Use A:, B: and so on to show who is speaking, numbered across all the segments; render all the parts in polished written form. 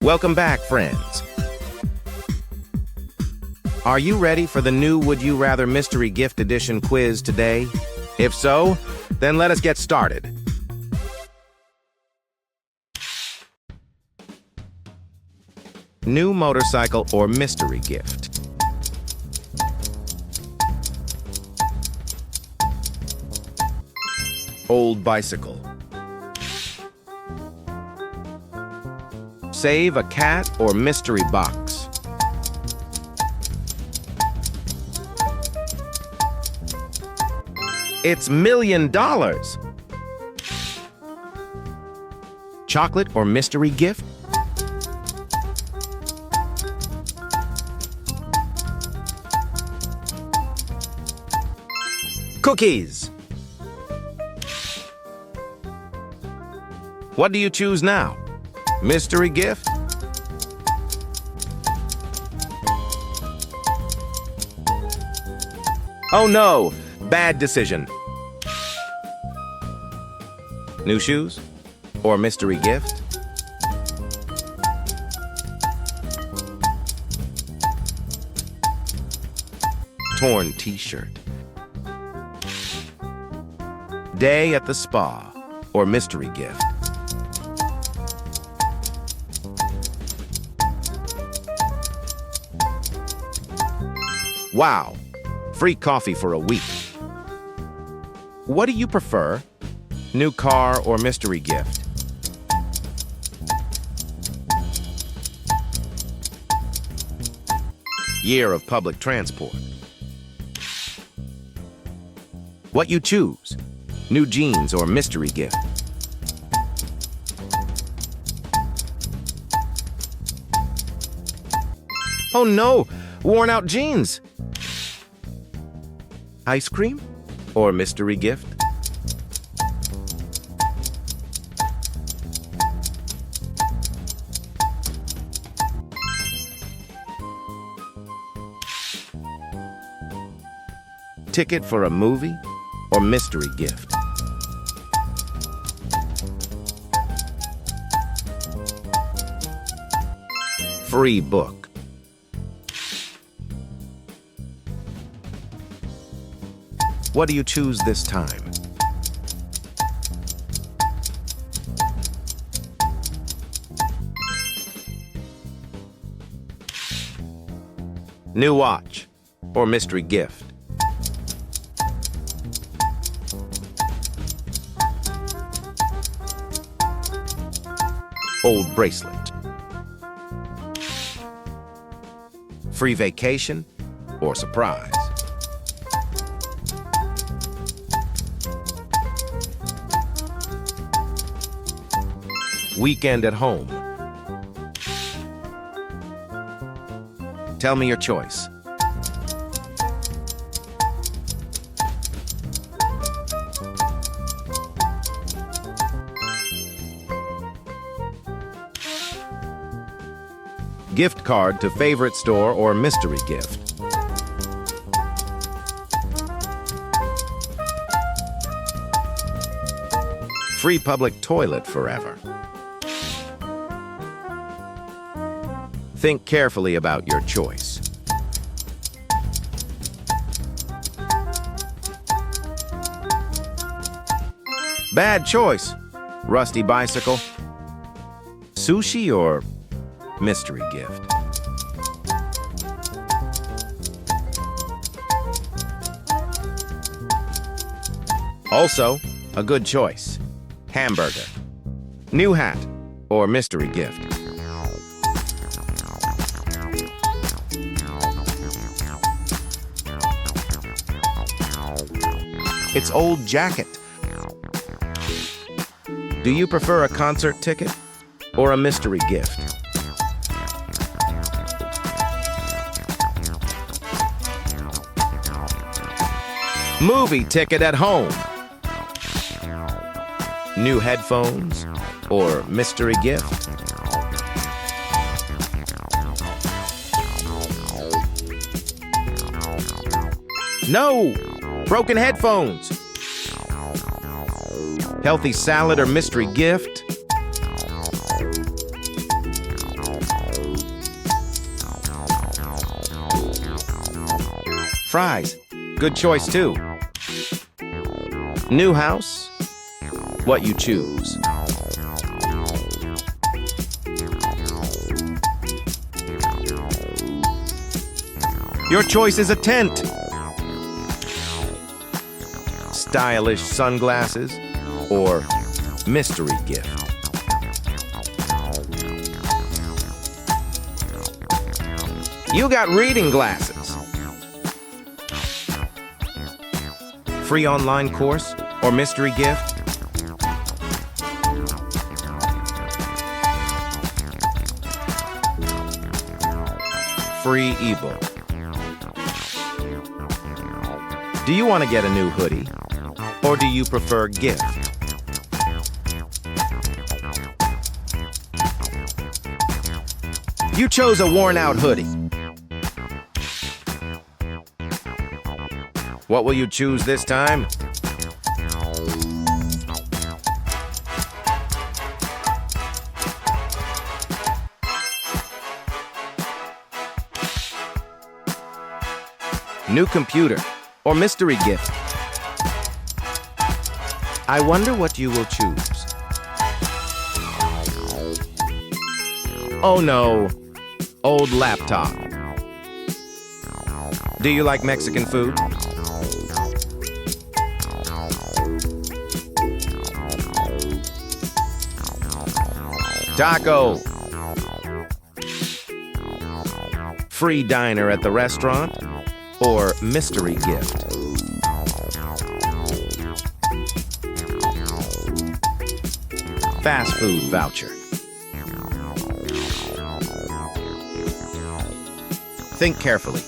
A: Welcome back, friends. Are you ready for the new Would You Rather Mystery Gift Edition quiz today? If so, then let us get started. New motorcycle or mystery gift? Old bicycle. Save a cat or mystery box? It's $1 million! Chocolate or mystery gift? Cookies! What do you choose now? Mystery gift? Oh no! Bad decision. New shoes? Or mystery gift? Torn t-shirt. Day at the spa or mystery gift? Wow! Free coffee for a week. What do you prefer? New car or mystery gift? Year of public transport. What you choose? New jeans or mystery gift? Oh no! Worn out jeans! Ice cream or mystery gift? Ticket for a movie or mystery gift? Free book. What do you choose this time? New watch or mystery gift? Old bracelet. Free vacation or surprise? Weekend at home. Tell me your choice. Gift card to favorite store or mystery gift? Free public toilet forever. Think carefully about your choice. Bad choice. Rusty bicycle. Sushi or mystery gift? Also, a good choice. Hamburger. New hat or mystery gift? It's old jacket. Do you prefer a concert ticket or a mystery gift? Movie ticket at home. New headphones or mystery gift? No! Broken headphones. Healthy salad or mystery gift? fries. Good choice, too. New house? What you choose. Your choice is a tent. Stylish sunglasses or mystery gift. You got reading glasses. Free online course or mystery gift? Free ebook. Do you want to get a new hoodie or do you prefer gift? You chose a worn-out hoodie. What will you choose this time? New computer or mystery gift? I wonder what you will choose. Oh no, old laptop. Do you like Mexican food? Taco. Free diner at the restaurant or mystery gift? Fast food voucher. Think carefully.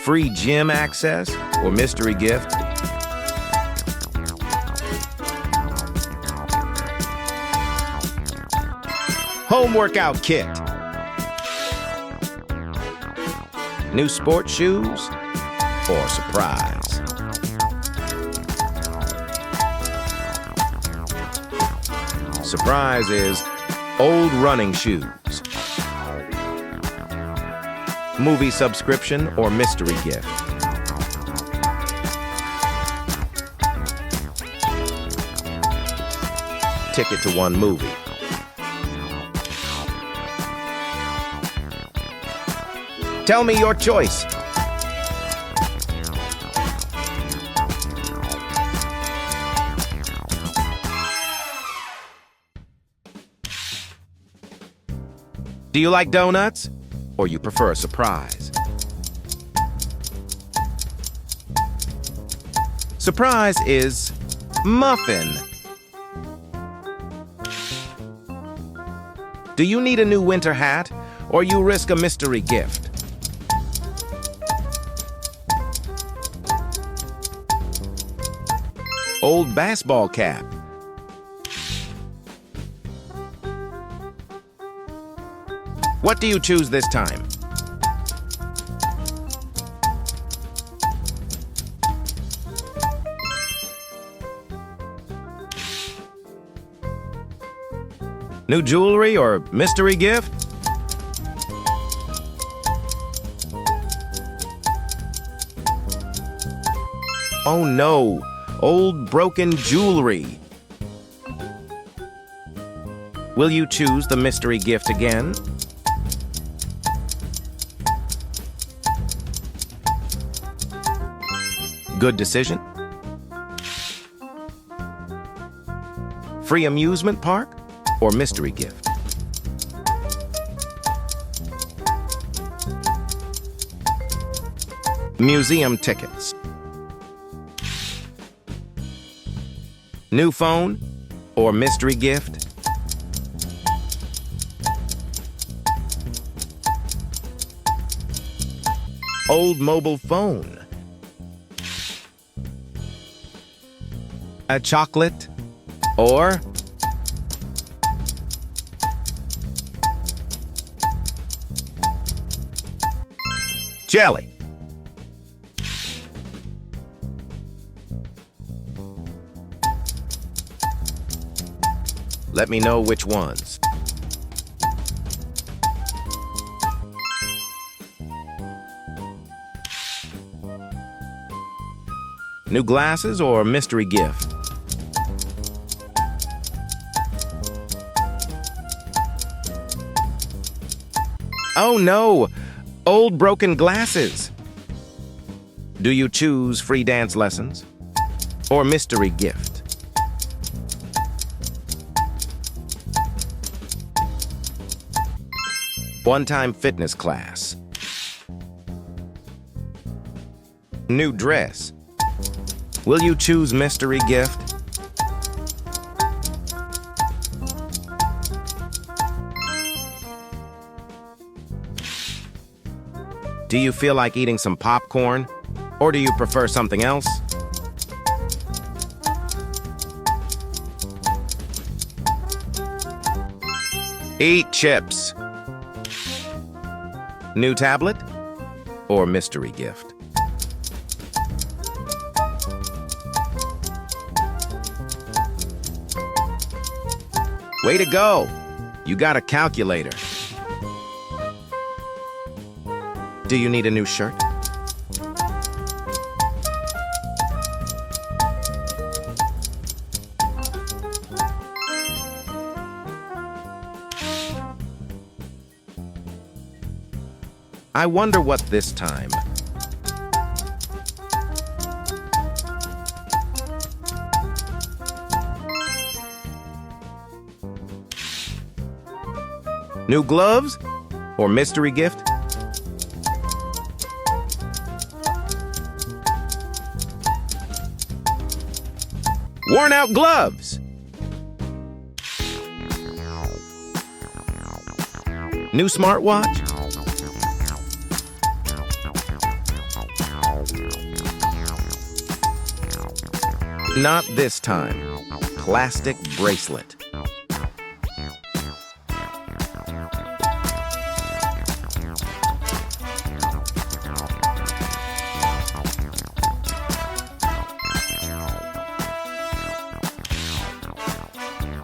A: Free gym access or mystery gift? Home workout kit. New sports shoes or surprise? Surprise is old running shoes. Movie subscription or mystery gift? Ticket to one movie. Tell me your choice. Do you like donuts? Or you prefer a surprise? Surprise is muffin. Do you need a new winter hat or you risk a mystery gift? Old baseball cap. What do you choose this time? New jewelry or mystery gift? Oh no, old broken jewelry. Will you choose the mystery gift again? Good decision. Free amusement park or mystery gift? Museum tickets. New phone or mystery gift? Old mobile phone. A chocolate or jelly. Let me know which ones. New glasses or mystery gift? Oh no! Old broken glasses! Do you choose free dance lessons or mystery gift? One-time fitness class. New dress. Will you choose mystery gift? Do you feel like eating some popcorn? Or do you prefer something else? Eat chips. New tablet or mystery gift? Way to go! You got a calculator. Do you need a new shirt? I wonder what this time. New gloves or mystery gift? Worn out gloves. New smartwatch? Not this time. Plastic bracelet.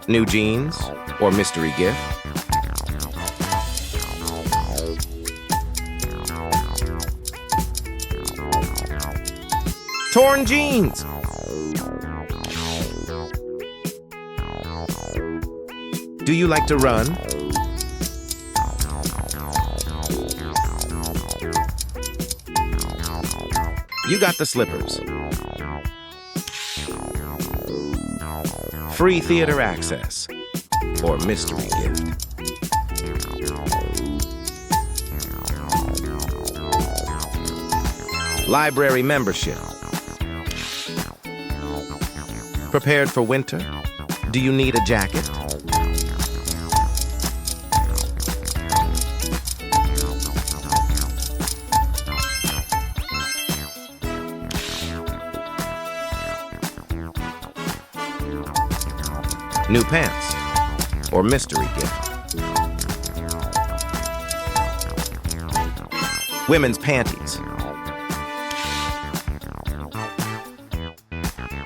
A: New jeans or mystery gift? Torn jeans. Do you like to run? You got the slippers. Free theater access or mystery gift? Library membership. Prepared for winter? Do you need a jacket? New pants or mystery gift? Women's panties.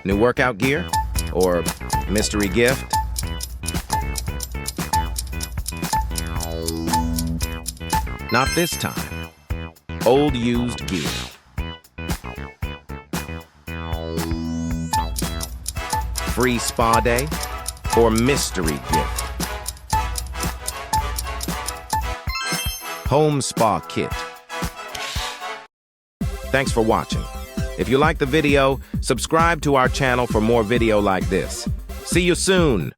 A: New workout gear or mystery gift? Not this time. Old used gear. Free spa day or mystery gift? Home spa kit. Thanks for watching. If you like the video, subscribe to our channel for more video like this. See you soon!